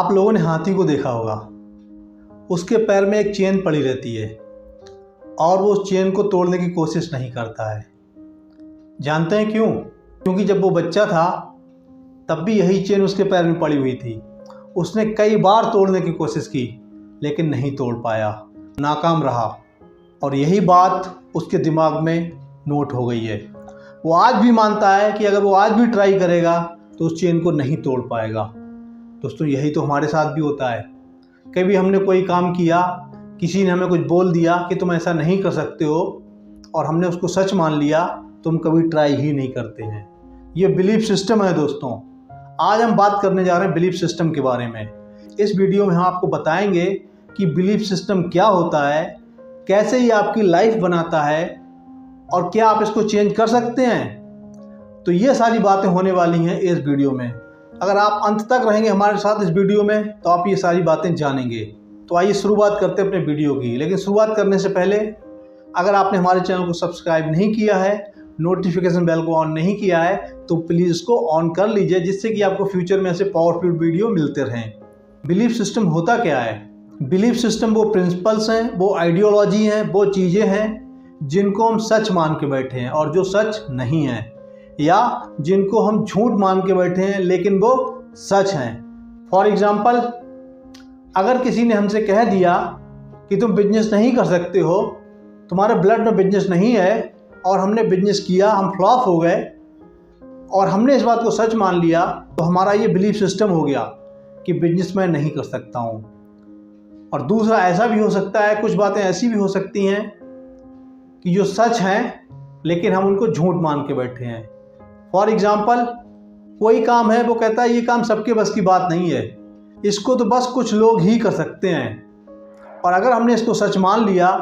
आप लोगों ने हाथी को देखा होगा। उसके पैर में एक चेन पड़ी रहती है और वो उस चेन को तोड़ने की कोशिश नहीं करता है। जानते हैं क्यों? क्योंकि जब वो बच्चा था तब भी यही चेन उसके पैर में पड़ी हुई थी। उसने कई बार तोड़ने की कोशिश की लेकिन नहीं तोड़ पाया, नाकाम रहा। और यही बात उसके दिमाग में नोट हो गई है। वो आज भी मानता है कि अगर वो आज भी ट्राई करेगा तो उस चेन को नहीं तोड़ पाएगा। दोस्तों, यही तो हमारे साथ भी होता है। कभी हमने कोई काम किया, किसी ने हमें कुछ बोल दिया कि तुम ऐसा नहीं कर सकते हो और हमने उसको सच मान लिया, तो हम कभी ट्राई ही नहीं करते हैं। ये बिलीफ सिस्टम है दोस्तों। आज हम बात करने जा रहे हैं बिलीफ सिस्टम के बारे में। इस वीडियो में हम आपको बताएंगे कि बिलीफ सिस्टम क्या होता है, कैसे ये आपकी लाइफ बनाता है और क्या आप इसको चेंज कर सकते हैं। तो ये सारी बातें होने वाली हैं इस वीडियो में। अगर आप अंत तक रहेंगे हमारे साथ इस वीडियो में तो आप ये सारी बातें जानेंगे। तो आइए शुरुआत करते हैं अपने वीडियो की। लेकिन शुरुआत करने से पहले अगर आपने हमारे चैनल को सब्सक्राइब नहीं किया है, नोटिफिकेशन बेल को ऑन नहीं किया है, तो प्लीज़ इसको ऑन कर लीजिए, जिससे कि आपको फ्यूचर में ऐसे पावरफुल वीडियो मिलते रहें। बिलीफ सिस्टम होता क्या है? बिलीफ सिस्टम वो प्रिंसिपल्स हैं, वो आइडियोलॉजी हैं, वो चीज़ें हैं जिनको हम सच मान के बैठे हैं और जो सच नहीं है, या जिनको हम झूठ मान के बैठे हैं लेकिन वो सच हैं। फॉर एग्जाम्पल, अगर किसी ने हमसे कह दिया कि तुम बिजनेस नहीं कर सकते हो, तुम्हारे ब्लड में बिजनेस नहीं है, और हमने बिजनेस किया, हम फ्लॉप हो गए और हमने इस बात को सच मान लिया, तो हमारा ये बिलीफ सिस्टम हो गया कि बिजनेस मैं नहीं कर सकता हूँ। और दूसरा ऐसा भी हो सकता है, कुछ बातें ऐसी भी हो सकती हैं कि जो सच हैं लेकिन हम उनको झूठ मान के बैठे हैं। फॉर एग्जाम्पल, कोई काम है, वो कहता है ये काम सबके बस की बात नहीं है, इसको तो बस कुछ लोग ही कर सकते हैं। और अगर हमने इसको सच मान लिया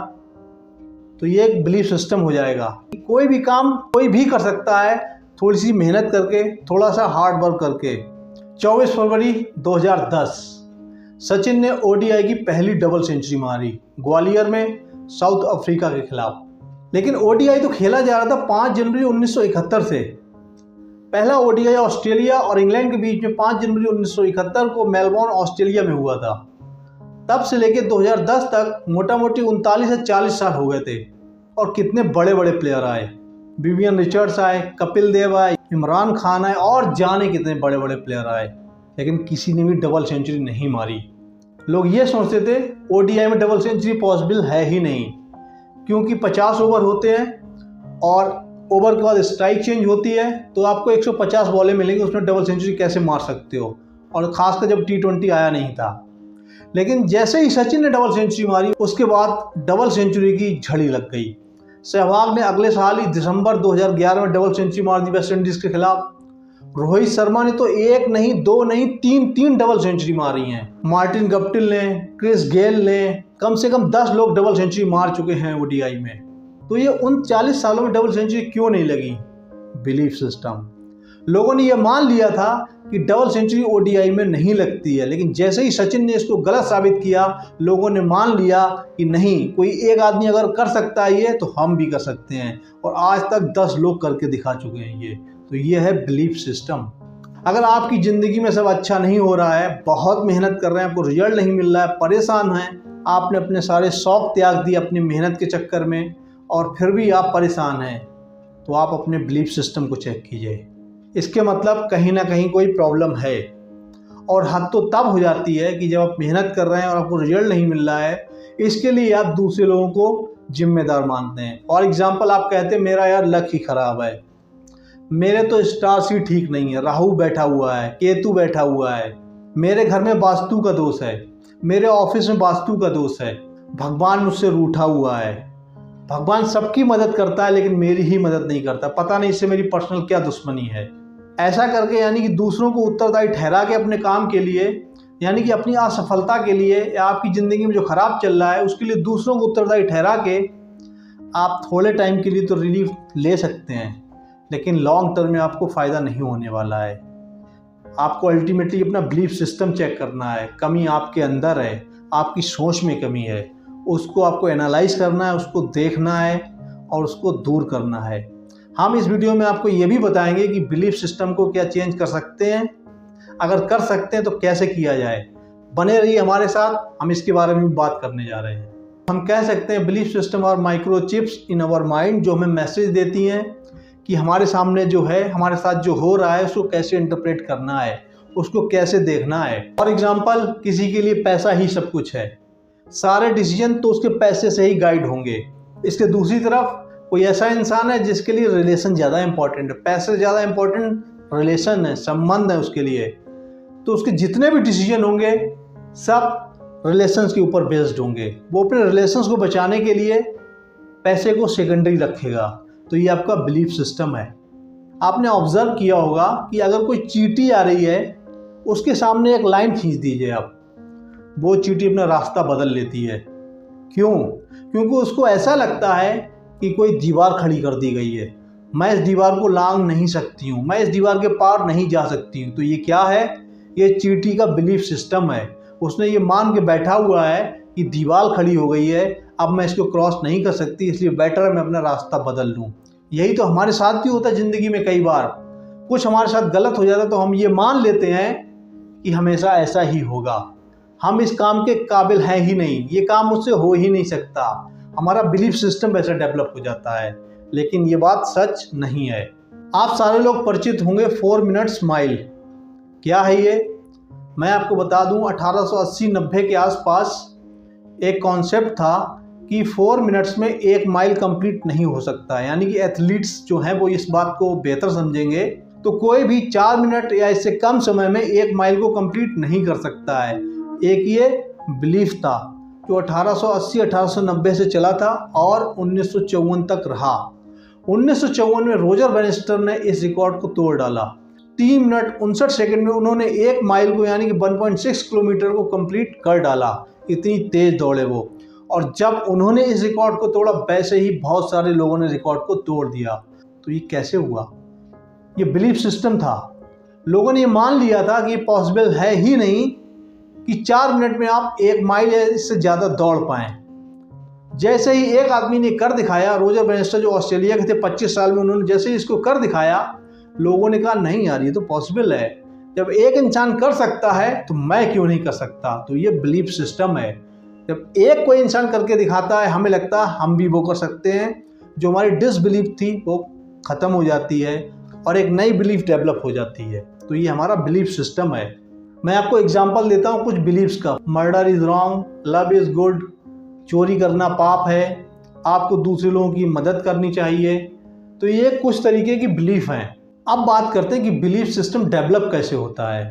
तो ये एक बिलीफ सिस्टम हो जाएगा। कोई भी काम कोई भी कर सकता है, थोड़ी सी मेहनत करके, थोड़ा सा हार्ड वर्क करके। 24 फरवरी 2010 सचिन ने ओडीआई की पहली डबल सेंचुरी मारी ग्वालियर में साउथ अफ्रीका के खिलाफ। लेकिन ओडीआई तो खेला जा रहा था 5 जनवरी 1971 से। पहला ओडीआई ऑस्ट्रेलिया और इंग्लैंड के बीच में 5 जनवरी 1971 को मेलबोर्न ऑस्ट्रेलिया में हुआ था। तब से लेकर 2010 तक मोटा मोटी 39 से 40 साल हो गए थे। और कितने बड़े बड़े प्लेयर आए, विवियन रिचर्ड्स आए, कपिल देव आए, इमरान खान आए और जाने कितने बड़े बड़े प्लेयर आए, लेकिन किसी ने भी डबल सेंचुरी नहीं मारी। लोग ये सोचते थे ओडीआई में डबल सेंचुरी पॉसिबल है ही नहीं, क्योंकि 50 ओवर होते हैं और ओवर के बाद स्ट्राइक चेंज होती है, तो आपको 150 बॉलें मिलेंगी, उसमें डबल सेंचुरी कैसे मार सकते हो, और खासकर जब T20 आया नहीं था। लेकिन जैसे ही सचिन ने डबल सेंचुरी मारी, उसके बाद डबल सेंचुरी की झड़ी लग गई। सहवाग ने अगले साल ही दिसंबर 2011 में डबल सेंचुरी मार दी वेस्ट इंडीज़ के खिलाफ। रोहित शर्मा ने तो एक नहीं, दो नहीं, तीन डबल सेंचुरी मारी हैं। मार्टिन गप्टिल ने, क्रिस गेल ने, कम से कम 10 लोग डबल सेंचुरी मार चुके हैं ओडीआई में। तो ये उन 40 सालों में डबल सेंचुरी क्यों नहीं लगी? Belief system. लोगों ने यह मान लिया था कि डबल सेंचुरी ओडीआई में नहीं लगती है, लेकिन जैसे ही सचिन ने इसको गलत साबित किया, लोगों ने मान लिया कि नहीं, कोई एक आदमी अगर कर सकता है ये, तो हम भी कर सकते हैं। और आज तक 10 लोग करके दिखा चुके हैं ये। तो ये है बिलीफ सिस्टम। अगर आपकी ज़िंदगी में सब अच्छा नहीं हो रहा है, बहुत मेहनत कर रहे हैं, आपको रिजल्ट नहीं मिल रहा है, परेशान हैं, आपने अपने सारे शौक त्याग दिए अपनी मेहनत के चक्कर में, और फिर भी आप परेशान हैं, तो आप अपने बिलीफ सिस्टम को चेक कीजिए। इसके मतलब कहीं ना कहीं कोई प्रॉब्लम है। और हद तो तब हो जाती है कि जब आप मेहनत कर रहे हैं और आपको रिजल्ट नहीं मिल रहा है, इसके लिए आप दूसरे लोगों को जिम्मेदार मानते हैं। फॉर एग्जाम्पल, आप कहते हैं मेरा यार लक ही खराब है, मेरे तो स्टार्स ही ठीक नहीं है, राहु बैठा हुआ है, केतु बैठा हुआ है, मेरे घर में वास्तु का दोष है, मेरे ऑफिस में वास्तु का दोष है, भगवान मुझसे रूठा हुआ है, भगवान सबकी मदद करता है लेकिन मेरी ही मदद नहीं करता, पता नहीं इससे मेरी पर्सनल क्या दुश्मनी है। ऐसा करके यानी कि दूसरों को उत्तरदायी ठहरा के अपने काम के लिए, यानी कि अपनी असफलता के लिए, या आपकी ज़िंदगी में जो ख़राब चल रहा है उसके लिए दूसरों को उत्तरदायी ठहरा के आप थोड़े टाइम के लिए तो रिलीफ ले सकते हैं, लेकिन लॉन्ग टर्म में आपको फ़ायदा नहीं होने वाला है। आपको अल्टीमेटली अपना बिलीफ सिस्टम चेक करना है। कमी आपके अंदर है, आपकी सोच में कमी है, उसको आपको एनालाइज करना है, उसको देखना है और उसको दूर करना है। हम इस वीडियो में आपको ये भी बताएंगे कि बिलीफ सिस्टम को क्या चेंज कर सकते हैं, अगर कर सकते हैं तो कैसे किया जाए। बने रहिए हमारे साथ, हम इसके बारे में बात करने जा रहे हैं। हम कह सकते हैं बिलीफ सिस्टम और माइक्रोचिप्स इन आवर माइंड जो हमें मैसेज देती हैं कि हमारे सामने जो है, हमारे साथ जो हो रहा है उसको कैसे इंटरप्रेट करना है, उसको कैसे देखना है। फॉर एग्जाम्पल, किसी के लिए पैसा ही सब कुछ है, सारे डिसीजन तो उसके पैसे से ही गाइड होंगे। इसके दूसरी तरफ कोई ऐसा इंसान है जिसके लिए रिलेशन ज़्यादा इंपॉर्टेंट है, पैसे ज़्यादा इंपॉर्टेंट रिलेशन है, संबंध है उसके लिए, तो उसके जितने भी डिसीजन होंगे सब रिलेशंस के ऊपर बेस्ड होंगे। वो अपने रिलेशंस को बचाने के लिए पैसे को सेकेंडरी रखेगा। तो ये आपका बिलीफ सिस्टम है। आपने ऑब्जर्व किया होगा कि अगर कोई चींटी आ रही है, उसके सामने एक लाइन खींच दीजिए आप, वो चींटी अपना रास्ता बदल लेती है। क्यों? क्योंकि उसको ऐसा लगता है कि कोई दीवार खड़ी कर दी गई है, मैं इस दीवार को लांघ नहीं सकती हूँ, मैं इस दीवार के पार नहीं जा सकती हूँ। तो ये क्या है? ये चींटी का बिलीफ सिस्टम है। उसने ये मान के बैठा हुआ है कि दीवार खड़ी हो गई है, अब मैं इसको क्रॉस नहीं कर सकती, इसलिए बेटर है मैं अपना रास्ता बदल लूँ। यही तो हमारे साथ भी होता है ज़िंदगी में। कई बार कुछ हमारे साथ गलत हो जाता है तो हम ये मान लेते हैं कि हमेशा ऐसा ही होगा, हम इस काम के काबिल हैं ही नहीं, ये काम मुझसे हो ही नहीं सकता। हमारा बिलीफ सिस्टम वैसा डेवलप हो जाता है, लेकिन ये बात सच नहीं है। आप सारे लोग परिचित होंगे 4 मिनट स्माइल। क्या है ये? मैं आपको बता दूं, 1880-90 के आसपास एक कॉन्सेप्ट था कि 4 मिनट्स में 1 माइल कंप्लीट नहीं हो सकता। यानी कि एथलीट्स जो हैं वो इस बात को बेहतर समझेंगे, तो कोई भी 4 मिनट या इससे कम समय में 1 माइल को कंप्लीट नहीं कर सकता है। एक ये बिलीफ था जो 1880-1890 से चला था और 1954 तक रहा। 1954 में रोजर बैनिस्टर ने इस रिकॉर्ड को तोड़ डाला। 3 मिनट 59 सेकंड में उन्होंने 1 माइल को यानी कि 1.6 किलोमीटर को कंप्लीट कर डाला। इतनी तेज दौड़े वो। और जब उन्होंने इस रिकॉर्ड को तोड़ा, वैसे ही बहुत सारे लोगों ने रिकॉर्ड को तोड़ दिया। तो ये कैसे हुआ? ये बिलीफ सिस्टम था। लोगों ने ये मान लिया था कि ये पॉसिबल है ही नहीं कि 4 मिनट में आप 1 माइल या इससे ज़्यादा दौड़ पाएं। जैसे ही एक आदमी ने कर दिखाया, रोजर बैनिस्टर जो ऑस्ट्रेलिया के थे, 25 साल में उन्होंने जैसे ही इसको कर दिखाया, लोगों ने कहा नहीं यार ये तो पॉसिबल है। जब एक इंसान कर सकता है तो मैं क्यों नहीं कर सकता? तो ये बिलीफ सिस्टम है। जब एक कोई इंसान करके दिखाता है, हमें लगता है हम भी वो कर सकते हैं। जो हमारी डिसबिलीफ थी वो ख़त्म हो जाती है और एक नई बिलीफ डेवलप हो जाती है। तो ये हमारा बिलीफ सिस्टम है। मैं आपको एग्जांपल देता हूँ कुछ बिलीफ्स का। Murder is wrong, love is good, चोरी करना पाप है, आपको दूसरे लोगों की मदद करनी चाहिए। तो ये कुछ तरीके की बिलीफ हैं। अब बात करते हैं कि बिलीफ सिस्टम डेवलप कैसे होता है।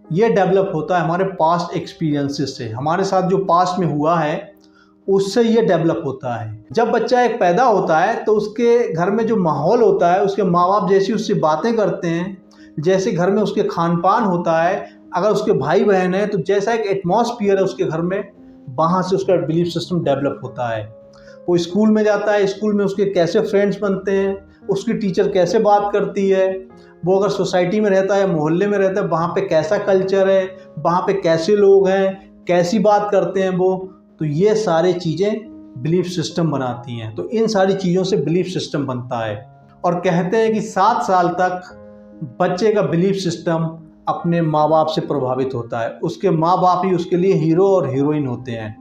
ये डेवलप होता है हमारे पास्ट एक्सपीरियंसेस से। हमारे साथ जो पास्ट में हुआ है उससे ये डेवलप होता है। जब बच्चा एक पैदा होता है तो उसके घर में जो माहौल होता है, उसके माँ बाप जैसी उससे बातें करते हैं, जैसे घर में उसके खान पान होता है, अगर उसके भाई बहन है तो जैसा एक एटमॉस्फियर है उसके घर में, वहाँ से उसका बिलीफ सिस्टम डेवलप होता है। वो स्कूल में जाता है, स्कूल में उसके कैसे फ्रेंड्स बनते हैं, उसकी टीचर कैसे बात करती है, वो अगर सोसाइटी में रहता है, मोहल्ले में रहता है, वहाँ पे कैसा कल्चर है, वहाँ पे कैसे लोग हैं, कैसी बात करते हैं वो, तो ये सारी चीज़ें बिलीफ सिस्टम बनाती हैं। तो इन सारी चीज़ों से बिलीफ सिस्टम बनता है। और कहते हैं कि 7 साल तक बच्चे का बिलीफ सिस्टम अपने माँ बाप से प्रभावित होता है। उसके माँ बाप ही उसके लिए हीरो और हीरोइन होते हैं।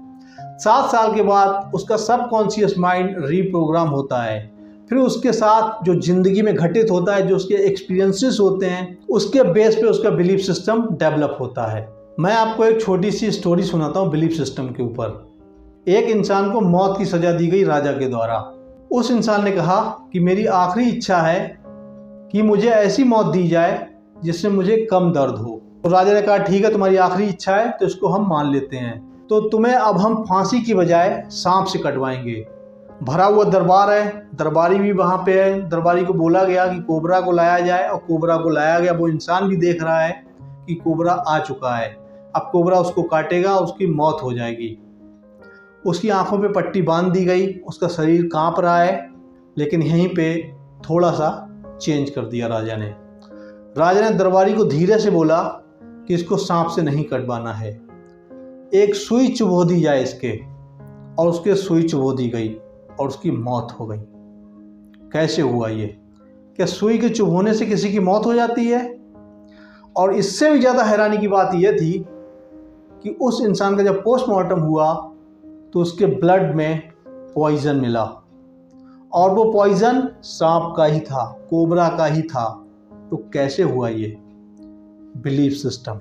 7 साल के बाद उसका सबकॉन्शियस माइंड रीप्रोग्राम होता है। फिर उसके साथ जो ज़िंदगी में घटित होता है, जो उसके एक्सपीरियंसेस होते हैं, उसके बेस पे उसका बिलीफ सिस्टम डेवलप होता है। मैं आपको एक छोटी सी स्टोरी सुनाता हूँ बिलीफ सिस्टम के ऊपर। एक इंसान को मौत की सज़ा दी गई राजा के द्वारा। उस इंसान ने कहा कि मेरी आखिरी इच्छा है कि मुझे ऐसी मौत दी जाए जिससे मुझे कम दर्द हो। तो राजा ने कहा ठीक है, तुम्हारी आखिरी इच्छा है तो इसको हम मान लेते हैं, तो तुम्हें अब हम फांसी की बजाय सांप से कटवाएंगे। भरा हुआ दरबार है, दरबारी भी वहाँ पे है। दरबारी को बोला गया कि कोबरा को लाया जाए और कोबरा को लाया गया। वो इंसान भी देख रहा है कि कोबरा आ चुका है, अब कोबरा उसको काटेगा, उसकी मौत हो जाएगी। उसकी आंखों पे पट्टी बांध दी गई, उसका शरीर कांप रहा है, लेकिन यहीं पे थोड़ा सा चेंज कर दिया राजा ने। राजा ने दरबारी को धीरे से बोला कि इसको सांप से नहीं कटवाना है, एक सुई चुभो दी जाए इसके। और उसके सुई चुभो दी गई और उसकी मौत हो गई। कैसे हुआ ये? क्या सुई के चुभोने से किसी की मौत हो जाती है? और इससे भी ज़्यादा हैरानी की बात यह थी कि उस इंसान का जब पोस्टमार्टम हुआ तो उसके ब्लड में पॉइजन मिला, और वो पॉइजन सांप का ही था, कोबरा का ही था। तो कैसे हुआ ये? Belief system.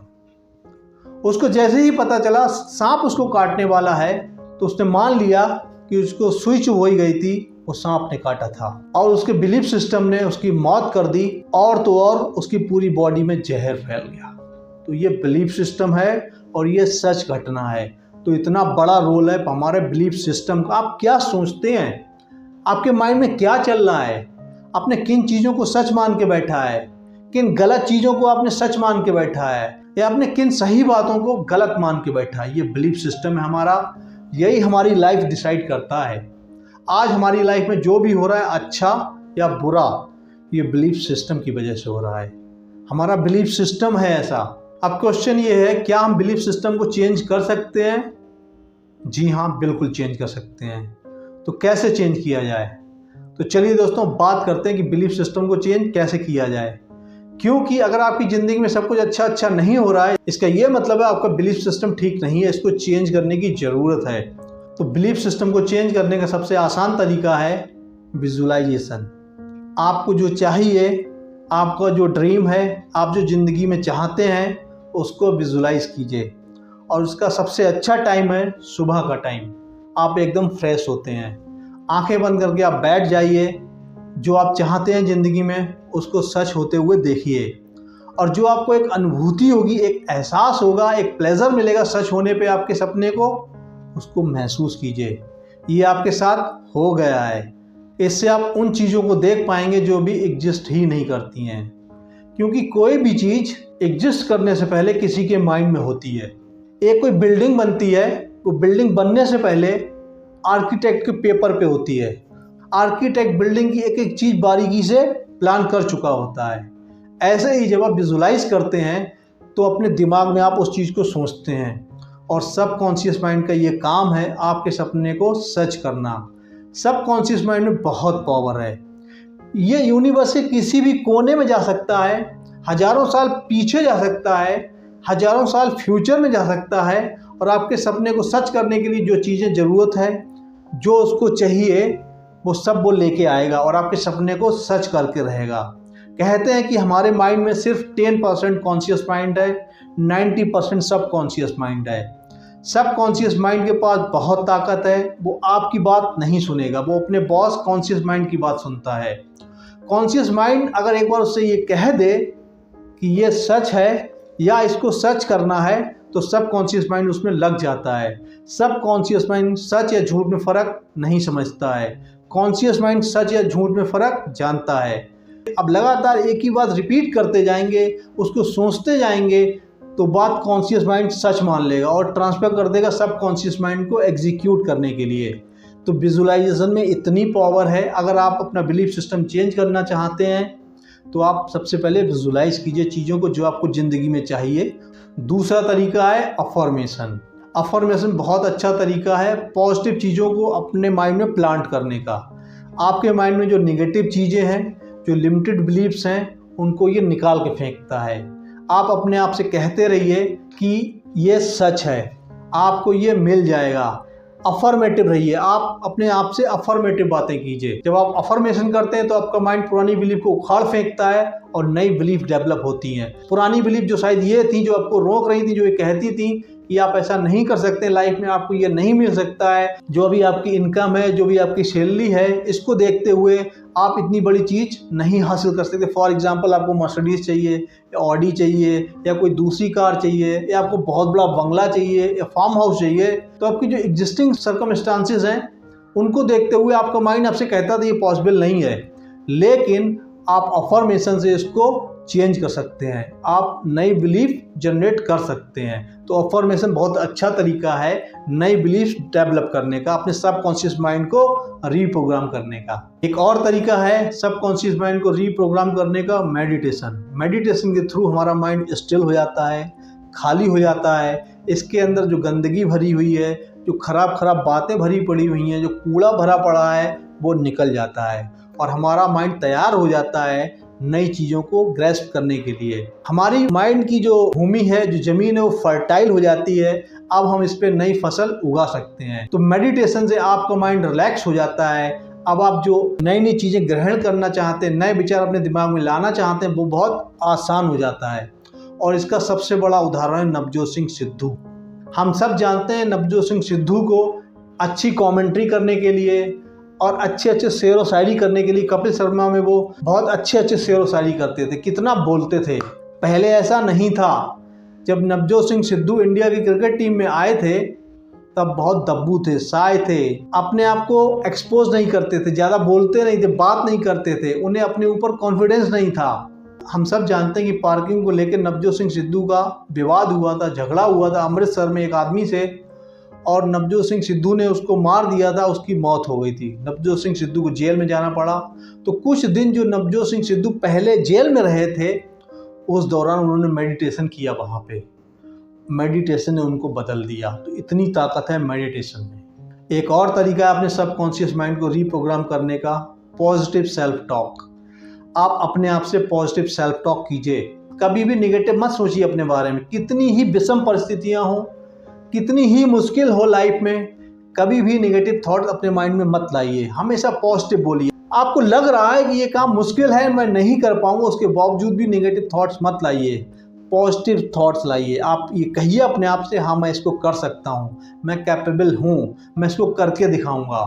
उसको जैसे ही पता चला सांप उसको काटने वाला है तो उसने मान लिया कि उसको सुई चुभ गई थी, वो सांप ने काटा था, और उसके बिलीफ सिस्टम ने उसकी मौत कर दी, और तो और उसकी पूरी बॉडी में जहर फैल गया। तो ये बिलीफ सिस्टम है और ये सच घटना है। तो इतना बड़ा रोल है हमारे बिलीफ सिस्टम का। आप क्या सोचते हैं, आपके माइंड में क्या चल रहा है, आपने किन चीज़ों को सच मान के बैठा है, किन गलत चीज़ों को आपने सच मान के बैठा है, या आपने किन सही बातों को गलत मान के बैठा है। ये बिलीफ सिस्टम है हमारा, यही हमारी लाइफ डिसाइड करता है। आज हमारी लाइफ में जो भी हो रहा है, अच्छा या बुरा, ये बिलीफ सिस्टम की वजह से हो रहा है। हमारा बिलीफ सिस्टम है ऐसा। अब क्वेश्चन ये है, क्या हम बिलीफ सिस्टम को चेंज कर सकते हैं? जी हाँ, बिल्कुल चेंज कर सकते हैं। तो कैसे चेंज किया जाए? तो चलिए दोस्तों, बात करते हैं कि बिलीफ सिस्टम को चेंज कैसे किया जाए। क्योंकि अगर आपकी ज़िंदगी में सब कुछ अच्छा नहीं हो रहा है, इसका ये मतलब है आपका बिलीफ सिस्टम ठीक नहीं है, इसको चेंज करने की ज़रूरत है। तो बिलीफ सिस्टम को चेंज करने का सबसे आसान तरीका है विजुअलाइजेशन। आपको जो चाहिए, आपका जो ड्रीम है, आप जो ज़िंदगी में चाहते हैं, उसको विजुअलाइज कीजिए। और उसका सबसे अच्छा टाइम है सुबह का टाइम। आप एकदम फ्रेश होते हैं, आंखें बंद करके आप बैठ जाइए, जो आप चाहते हैं ज़िंदगी में उसको सच होते हुए देखिए, और जो आपको एक अनुभूति होगी, एक एहसास होगा, एक प्लेजर मिलेगा सच होने पे आपके सपने को, उसको महसूस कीजिए। ये आपके साथ हो गया है। इससे आप उन चीज़ों को देख पाएंगे जो भी एग्जिस्ट ही नहीं करती हैं, क्योंकि कोई भी चीज़ एग्जिस्ट करने से पहले किसी के माइंड में होती है। एक कोई बिल्डिंग बनती है, वो बिल्डिंग बनने से पहले आर्किटेक्ट के पेपर पे होती है। आर्किटेक्ट बिल्डिंग की एक एक चीज़ बारीकी से प्लान कर चुका होता है। ऐसे ही जब आप विजुलाइज करते हैं तो अपने दिमाग में आप उस चीज़ को सोचते हैं, और सबकॉन्शियस माइंड का ये काम है आपके सपने को सच करना। सबकॉन्शियस माइंड में बहुत पावर है। ये यूनिवर्स के किसी भी कोने में जा सकता है, हजारों साल पीछे जा सकता है, हजारों साल फ्यूचर में जा सकता है, और आपके सपने को सच करने के लिए जो चीज़ें ज़रूरत है, जो उसको चाहिए, वो सब वो लेके आएगा और आपके सपने को सच करके रहेगा। कहते हैं कि हमारे माइंड में सिर्फ 10% कॉन्शियस माइंड है, 90% सबकॉन्शियस माइंड है। सबकॉन्शियस माइंड के पास बहुत ताकत है, वो आपकी बात नहीं सुनेगा, वो अपने बॉस कॉन्शियस माइंड की बात सुनता है। कॉन्शियस माइंड अगर एक बार उससे ये कह दे कि ये सच है या इसको सच करना है, तो सबकॉन्शियस माइंड उसमें लग जाता है। सबकॉन्शियस माइंड सच या झूठ में फ़र्क नहीं समझता है, कॉन्शियस माइंड सच या झूठ में फ़र्क जानता है। अब लगातार एक ही बात रिपीट करते जाएंगे, उसको सोचते जाएंगे, तो बात कॉन्शियस माइंड सच मान लेगा और ट्रांसफ़र कर देगा सबकॉन्शियस माइंड को एग्जीक्यूट करने के लिए। तो विजुअलाइजेशन में इतनी पावर है। अगर आप अपना बिलीफ सिस्टम चेंज करना चाहते हैं तो आप सबसे पहले विजुअलाइज कीजिए चीज़ों को जो आपको ज़िंदगी में चाहिए। दूसरा तरीका है अफर्मेशन। अफर्मेशन बहुत अच्छा तरीका है पॉजिटिव चीज़ों को अपने माइंड में प्लांट करने का। आपके माइंड में जो नेगेटिव चीज़ें हैं, जो लिमिटेड बिलीफ्स हैं, उनको ये निकाल के फेंकता है। आप अपने आप से कहते रहिए कि ये सच है, आपको ये मिल जाएगा। अफर्मेटिव रहिए, आप अपने आप से अफर्मेटिव बातें कीजिए। जब आप अफर्मेशन करते हैं तो आपका माइंड पुरानी बिलीफ को उखाड़ फेंकता है और नई बिलीफ डेवलप होती हैं। पुरानी बिलीफ जो शायद ये थी, जो आपको रोक रही थी, जो ये कहती थी कि आप ऐसा नहीं कर सकते, लाइफ में आपको ये नहीं मिल सकता है, जो अभी आपकी इनकम है, जो भी आपकी सैलरी है, इसको देखते हुए आप इतनी बड़ी चीज़ नहीं हासिल कर सकते। फॉर एग्जांपल आपको मर्सिडीज चाहिए या ऑडी चाहिए या कोई दूसरी कार चाहिए या आपको बहुत बड़ा बंगला चाहिए या फार्म हाउस चाहिए, तो आपकी जो एग्जिस्टिंग सर्कमस्टांसेस हैं उनको देखते हुए आपका माइंड आपसे कहता था ये पॉसिबल नहीं है। लेकिन आप अफर्मेशन से इसको चेंज कर सकते हैं, आप नई बिलीफ जनरेट कर सकते हैं। तो अफर्मेशन बहुत अच्छा तरीका है नई बिलीफ डेवलप करने का, अपने सबकॉन्शियस माइंड को रीप्रोग्राम करने का। एक और तरीका है सबकॉन्शियस माइंड को रीप्रोग्राम करने का, मेडिटेशन। मेडिटेशन के थ्रू हमारा माइंड स्टिल हो जाता है, खाली हो जाता है। इसके अंदर जो गंदगी भरी हुई है, जो खराब बातें भरी पड़ी हुई हैं, जो कूड़ा भरा पड़ा है, वो निकल जाता है और हमारा माइंड तैयार हो जाता है नई चीज़ों को ग्रैस्प करने के लिए। हमारी माइंड की जो भूमि है, जो ज़मीन है, वो फर्टाइल हो जाती है। अब हम इस पे नई फसल उगा सकते हैं। तो मेडिटेशन से आपका माइंड रिलैक्स हो जाता है। अब आप जो नई नई चीज़ें ग्रहण करना चाहते हैं, नए विचार अपने दिमाग में लाना चाहते हैं, वो बहुत आसान हो जाता है। और इसका सबसे बड़ा उदाहरण है नवजोत सिंह सिद्धू। हम सब जानते हैं नवजोत सिंह सिद्धू को अच्छी कमेंट्री करने के लिए और अच्छे अच्छे शेर व शायरी करने के लिए। कपिल शर्मा में वो बहुत अच्छे शेर व शायरी करते थे, कितना बोलते थे। पहले ऐसा नहीं था। जब नवजोत सिंह सिद्धू इंडिया की क्रिकेट टीम में आए थे तब बहुत दब्बू थे, साय थे, अपने आप को एक्सपोज नहीं करते थे, ज़्यादा बोलते नहीं थे, बात नहीं करते थे, उन्हें अपने ऊपर कॉन्फिडेंस नहीं था। हम सब जानते हैं कि पार्किंग को लेकर नवजोत सिंह सिद्धू का विवाद हुआ था, झगड़ा हुआ था अमृतसर में एक आदमी से, और नवजोत सिंह सिद्धू ने उसको मार दिया था, उसकी मौत हो गई थी। नवजोत सिंह सिद्धू को जेल में जाना पड़ा। तो कुछ दिन जो नवजोत सिंह सिद्धू पहले जेल में रहे थे, उस दौरान उन्होंने मेडिटेशन किया। वहाँ पे मेडिटेशन ने उनको बदल दिया। तो इतनी ताकत है मेडिटेशन में। एक और तरीका है अपने सबकॉन्शियस माइंड को रीप्रोग्राम करने का, पॉजिटिव सेल्फ टॉक। आप अपने आप से पॉजिटिव सेल्फ टॉक कीजिए। कभी भी निगेटिव मत सोचिए अपने बारे में। कितनी ही विषम परिस्थितियां हो, कितनी ही मुश्किल हो लाइफ में, कभी भी नेगेटिव थॉट अपने माइंड में मत लाइए। हमेशा पॉजिटिव बोलिए। आपको लग रहा है कि ये काम मुश्किल है, मैं नहीं कर पाऊंगा, उसके बावजूद भी नेगेटिव थॉट्स मत लाइए, पॉजिटिव थॉट्स लाइए। आप ये कहिए अपने आप से, हाँ मैं इसको कर सकता हूँ, मैं कैपेबल हूँ, मैं इसको करके दिखाऊंगा।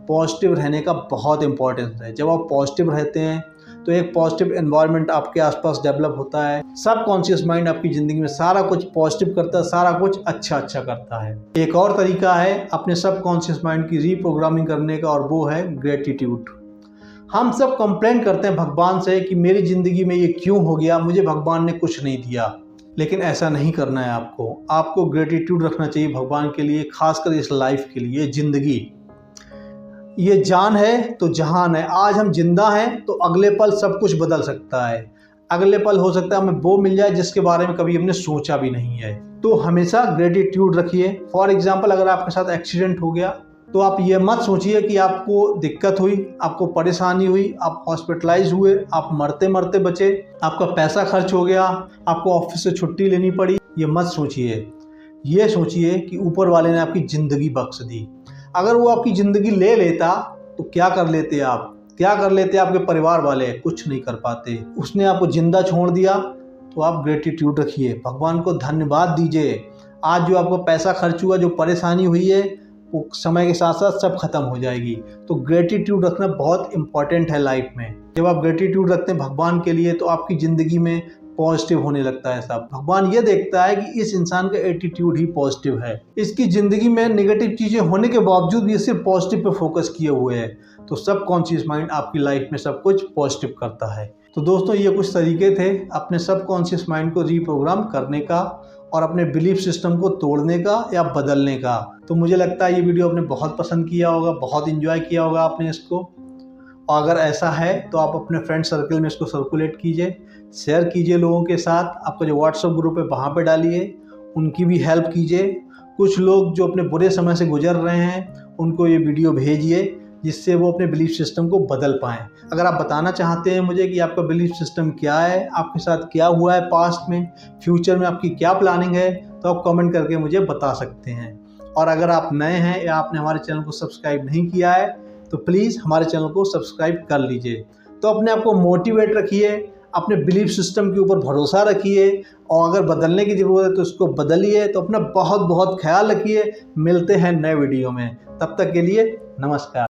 पॉजिटिव रहने का बहुत इंपॉर्टेंस है। जब आप पॉजिटिव रहते हैं तो एक पॉजिटिव एनवायरनमेंट आपके आसपास डेवलप होता है। सबकॉन्शियस माइंड आपकी ज़िंदगी में सारा कुछ पॉजिटिव करता है, सारा कुछ अच्छा करता है। एक और तरीका है अपने सबकॉन्शियस माइंड की रीप्रोग्रामिंग करने का, और वो है ग्रेटिट्यूड। हम सब कंप्लेंट करते हैं भगवान से कि मेरी ज़िंदगी में ये क्यों हो गया, मुझे भगवान ने कुछ नहीं दिया। लेकिन ऐसा नहीं करना है आपको ग्रेटिट्यूड रखना चाहिए भगवान के लिए, खासकर इस लाइफ के लिए। ज़िंदगी ये जान है तो जहान है। आज हम जिंदा हैं तो अगले पल सब कुछ बदल सकता है। अगले पल हो सकता है हमें वो मिल जाए जिसके बारे में कभी हमने सोचा भी नहीं है। तो हमेशा ग्रेटिट्यूड रखिए। फॉर एग्जांपल, अगर आपके साथ एक्सीडेंट हो गया तो आप ये मत सोचिए कि आपको दिक्कत हुई, आपको परेशानी हुई, आप हॉस्पिटलाइज हुए, आप मरते मरते बचे, आपका पैसा खर्च हो गया, आपको ऑफिस से छुट्टी लेनी पड़ी। ये मत सोचिए। ये सोचिए कि ऊपर वाले ने आपकी ज़िंदगी बख्श दी। अगर वो आपकी ज़िंदगी ले लेता तो क्या कर लेते आप, क्या कर लेते आपके परिवार वाले? कुछ नहीं कर पाते। उसने आपको जिंदा छोड़ दिया। तो आप ग्रेटिट्यूड रखिए, भगवान को धन्यवाद दीजिए। आज जो आपको पैसा खर्च हुआ, जो परेशानी हुई है, वो समय के साथ साथ सब खत्म हो जाएगी। तो ग्रेटिट्यूड रखना बहुत इंपॉर्टेंट है लाइफ में। जब आप ग्रेटिट्यूड रखते हैं भगवान के लिए तो आपकी ज़िंदगी में पॉजिटिव होने लगता है सब। भगवान ये देखता है कि इस इंसान का एटीट्यूड ही पॉजिटिव है, इसकी ज़िंदगी में नेगेटिव चीज़ें होने के बावजूद भी सिर्फ पॉजिटिव पे फोकस किए हुए है। तो सबकॉन्शियस माइंड आपकी लाइफ में सब कुछ पॉजिटिव करता है। तो दोस्तों, ये कुछ तरीके थे अपने सबकॉन्शियस माइंड को रीप्रोग्राम करने का और अपने बिलीफ सिस्टम को तोड़ने का या बदलने का। तो मुझे लगता है ये वीडियो आपने बहुत पसंद किया होगा, बहुत इंजॉय किया होगा आपने इसको। और अगर ऐसा है तो आप अपने फ्रेंड सर्कल में इसको सर्कुलेट कीजिए, शेयर कीजिए लोगों के साथ। आपका जो व्हाट्सएप ग्रुप है वहाँ पे डालिए, उनकी भी हेल्प कीजिए। कुछ लोग जो अपने बुरे समय से गुजर रहे हैं उनको ये वीडियो भेजिए, जिससे वो अपने बिलीफ सिस्टम को बदल पाएँ। अगर आप बताना चाहते हैं मुझे कि आपका बिलीफ सिस्टम क्या है, आपके साथ क्या हुआ है पास्ट में, फ्यूचर में आपकी क्या प्लानिंग है, तो आप कमेंट करके मुझे बता सकते हैं। और अगर आप नए हैं या आपने हमारे चैनल को सब्सक्राइब नहीं किया है तो प्लीज़ हमारे चैनल को सब्सक्राइब कर लीजिए। तो अपने आप को मोटिवेट रखिए, अपने बिलीफ सिस्टम के ऊपर भरोसा रखिए, और अगर बदलने की ज़रूरत है तो उसको बदलिए। तो अपना बहुत बहुत ख्याल रखिए। मिलते हैं नए वीडियो में, तब तक के लिए नमस्कार।